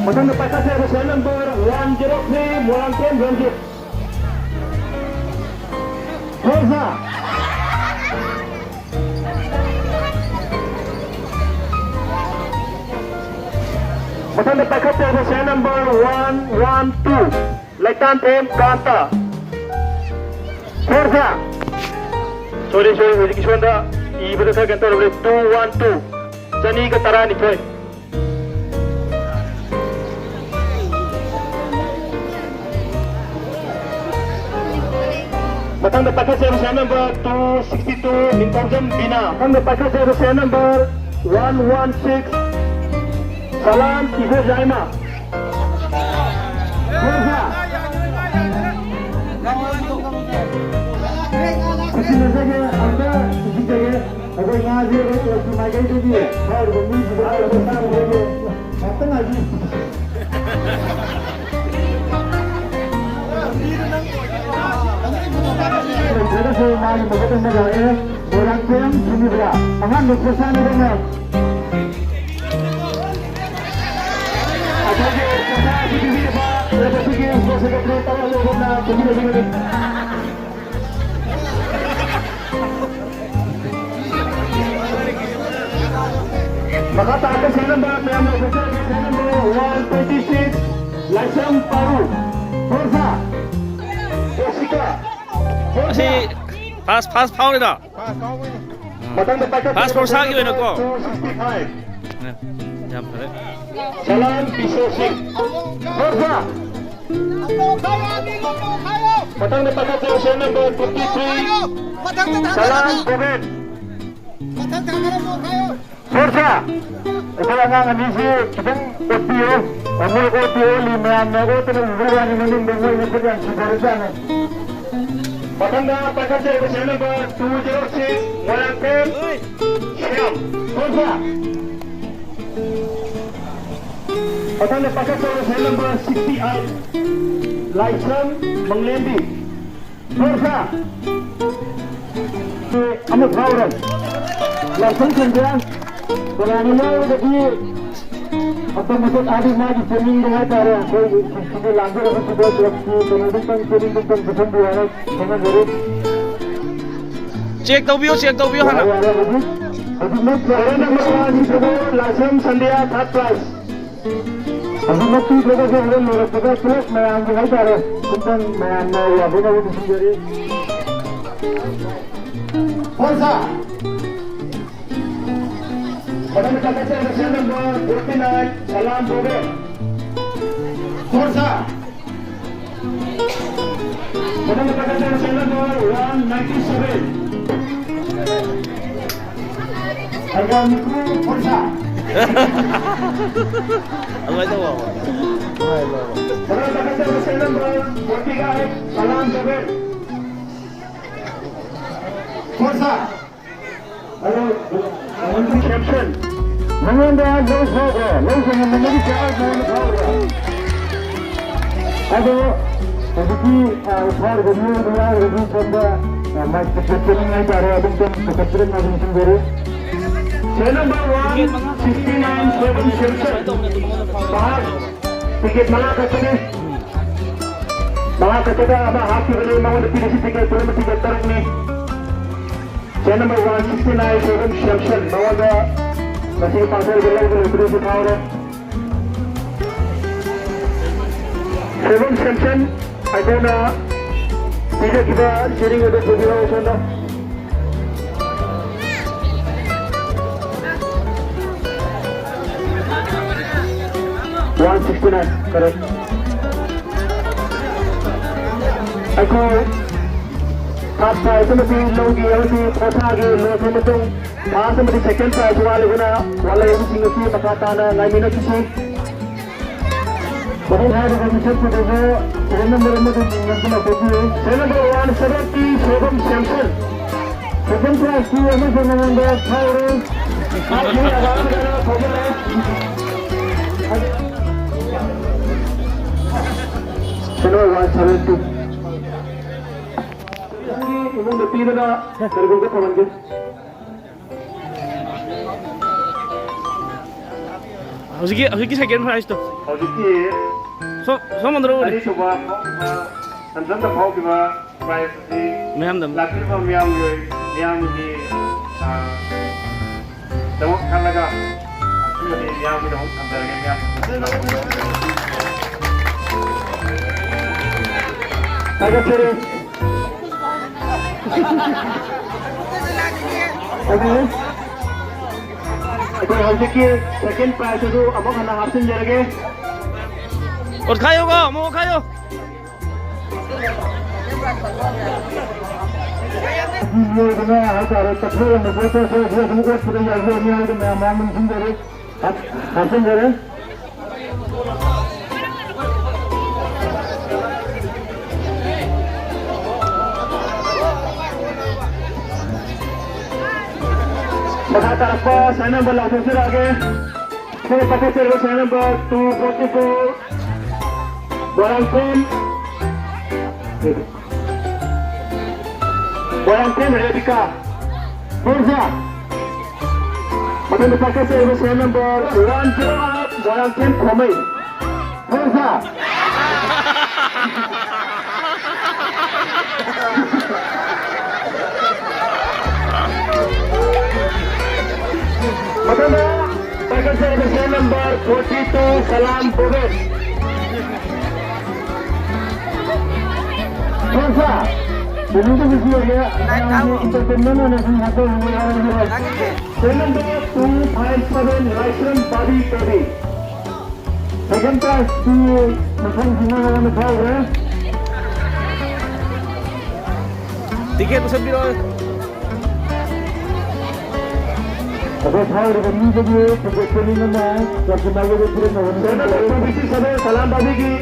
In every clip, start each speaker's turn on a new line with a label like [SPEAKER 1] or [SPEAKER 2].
[SPEAKER 1] Matang pakai saya number 103 Molanten Ranjit. Forza. Matang pakai saya number 112 Laitan M Kanta. Forza. Sorry, hujik iswanda. Ibu tu saya kata boleh 212. Jani ke tara ni coy. Matang pakai saya number 262 Mintarjam Bina. Matang pakai saya number 116 Salam Ibu Jaima. Forza. Sini saja anda sini saja. Agar ngaji itu cuma jadi dia. Kalau bumi sudah ada besar lagi. Matang lagi. Ada semua yang begitu negara orang yang sini berada. Angan berkesan dengan. Ada je kesan di sini pak. Ada segi sesuatu kereta lalu kena begini. Maka tak ada saya number yang berbeza saya number 126 Lasam Paru. Forza. Jessica.
[SPEAKER 2] Masih pas power dah.
[SPEAKER 1] Matang pakai
[SPEAKER 2] Pas Forza lagi mana kau?
[SPEAKER 1] 265.
[SPEAKER 2] Jam pada.
[SPEAKER 1] Salam Bisosik. Forza. Matang pakai saya number 23 Salam Goben. Forza. Ito lang ang anisi, itong OTO, amul OTO, limayan na ko, ito nang buwan ni Maning Bengoy na pagyan, siguro dyan. Matanda, pagkasya ko siya number 206, Molanten, Siyam. Forza. Matanda, pagkasya ko siya number 68, Laisam, Manglendi. Forza. Amut Rauran. Laisam Sendirian. Berani mau jadi atau masuk adik lagi training dengan cara kowe sini lanjut aku sudah waktu pendidikan training tentang kesembuhan dengan guru
[SPEAKER 2] Cek tahu bio hana.
[SPEAKER 1] Azimat saya nama Nisro Lasam Sandia third prize. Azimat tu berada di dalam mereka plus menang dengan cara tentang menang ya benar itu sendiri. Forza. Matang pakai saya number 49 Salam Goben. Forza. Matang pakai saya number 197 Agam Mikro. Forza.
[SPEAKER 2] Allah tahu.
[SPEAKER 1] Matang pakai saya number 48 Salam Goben. Forza. Halo, untuk caption. Mengenai jauh saja, langsung menjadi jauh dari kau. Ada, jadi usaha guna guna lebih pada macam caption ini cara untuk caption macam sendiri. Channel number 169 7 caption. Bahas tiket malah katanya. Malah katanya apa hasil ini mau dipilih tiket turun tiket terus ni. Channel number 169 7 caption. Bawa masih pasal belau belau dikhao re 7 section adana tidak kita sharing ada video usanda 169 correct aku apa itu lebih logi lebih kota lagi lebih betul bahasa lebih second prize वाले गुना वाला yang singgah makatana ngai minat sih bahkan hari ini saya sudah ada nomor itu dengan kopi saya number 170 Samsung second prize tu yang mana number 1000 aku ada khबर है channel 170 umum lebih na tergolong kawan
[SPEAKER 2] hꯧji second prize to
[SPEAKER 1] hojiki
[SPEAKER 2] so mandro
[SPEAKER 1] ani suba anjan da phau kiba prize di
[SPEAKER 2] ma'am dam
[SPEAKER 1] lakri ma miyam gi dawo khalaga asli ni miyam gi dawo andar ge miyam aga chere Okay, hojiki second prize do amok hana hapsin jarage
[SPEAKER 2] और खायो को मो खायो
[SPEAKER 1] ये बना है सारे तत्व में बोलते हैं जो हमको पूरे याद नहीं है तो मैं मामून सुन रहे आप सुन रहे महा तरफ साइन नंबर लाओ फिर आगे फिर पक्के चलो sign number 244 Borangken Rebecca Mirza. Makin dipakai saya number 108 Borangken Komai Mirza. Makin dipakai saya number 42 Salam Bobet Mirza. Jadi itu visi ya. Entertainment dan satu mengarang dia. Film 257 license body baby. Second class tu macam gimana orang tahu ya?
[SPEAKER 2] tiket tu sebiro
[SPEAKER 1] Apa tahu dengan ni jadi program ini mana? Jadi malu dia film mana? Film visi sampai salam babi ki.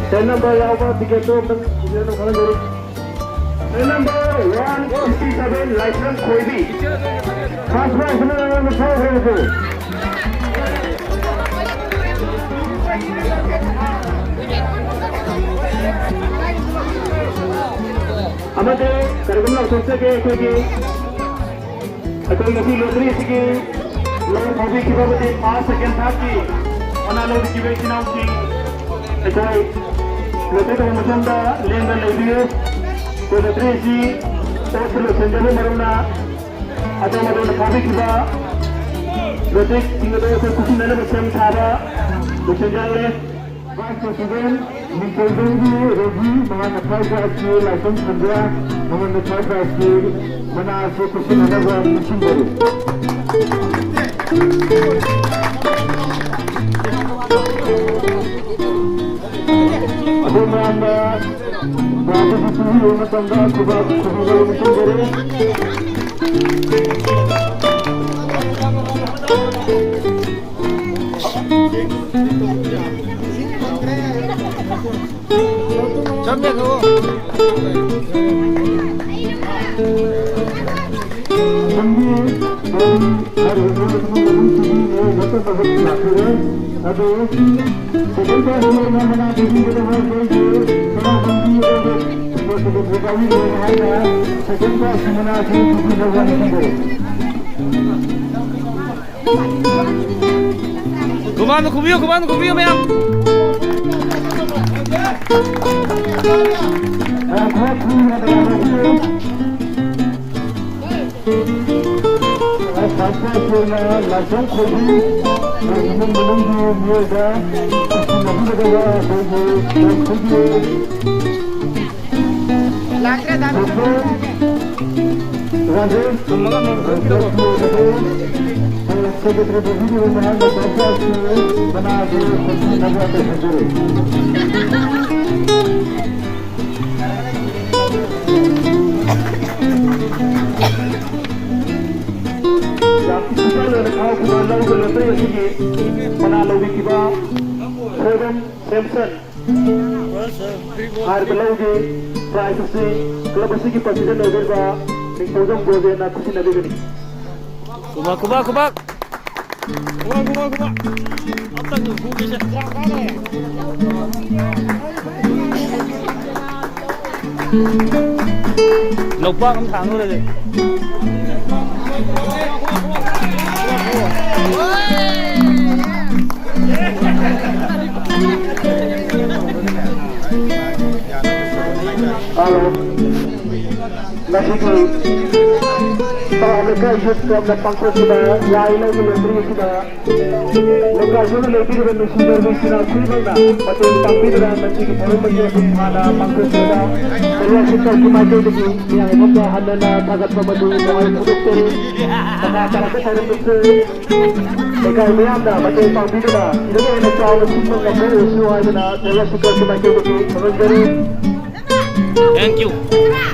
[SPEAKER 1] Film number apa tiket tu? Number 167 license Khoibi. First prize winner on the program. Amade karagam lang sunse ke koigi. Ato ngasi lottery sige. Long hobby ki babade 5 second tha ki. Analo ki be chinaw ki. Ato lottery ko masanda lendan lebiye. Ko lottery si otro senjalo maruna. Ato madon hobby ki ba. Lottery tingado ko kusi nana besam thaba. Senjalo Vice President, Mintoldengi, Regi, mga nagpapay sa license Mandra, mga nagpapay sa mga fokusin na nagawa ng Singapore. Ako mga bago dito yung natanda kubag kumagal ng Singapore.
[SPEAKER 2] Sampai tu. Kumano kubiyo, ma'am. Langsung kopi, menunggu mereka, menunggu mereka,
[SPEAKER 3] Lakra dah.
[SPEAKER 2] Kumanga mo.
[SPEAKER 1] Secretary Budi Rahman berkas bana ke kopi nagwa te sendiri. Kalau kau kumandang selesai sini, mana lagi kiba, Seven Samson, hari belauge, price se, kalau besi kita tidak ada ba, tinggal boje na kusi nabi gini.
[SPEAKER 2] Kubak. Apa tu kubi je? Lupa kamu tangguh lagi.
[SPEAKER 1] Masigi Lekay Youth Club na pangko sila Yaila Military sila Lekay Youth Military na Nusinder Vishina Silver na Pati pangpito na Masigi Puro Magyo Sumana pangko sila Kaya sikar kumayo dito Yang ibang handa na tagat pamadu Mga produkto Mga karate produkto Lekay mayam na Pati pangpito na Ito na yung nagsawa na Silver na Puro Suhay na Kaya sikar kumayo dito Mga gari
[SPEAKER 2] Thank you.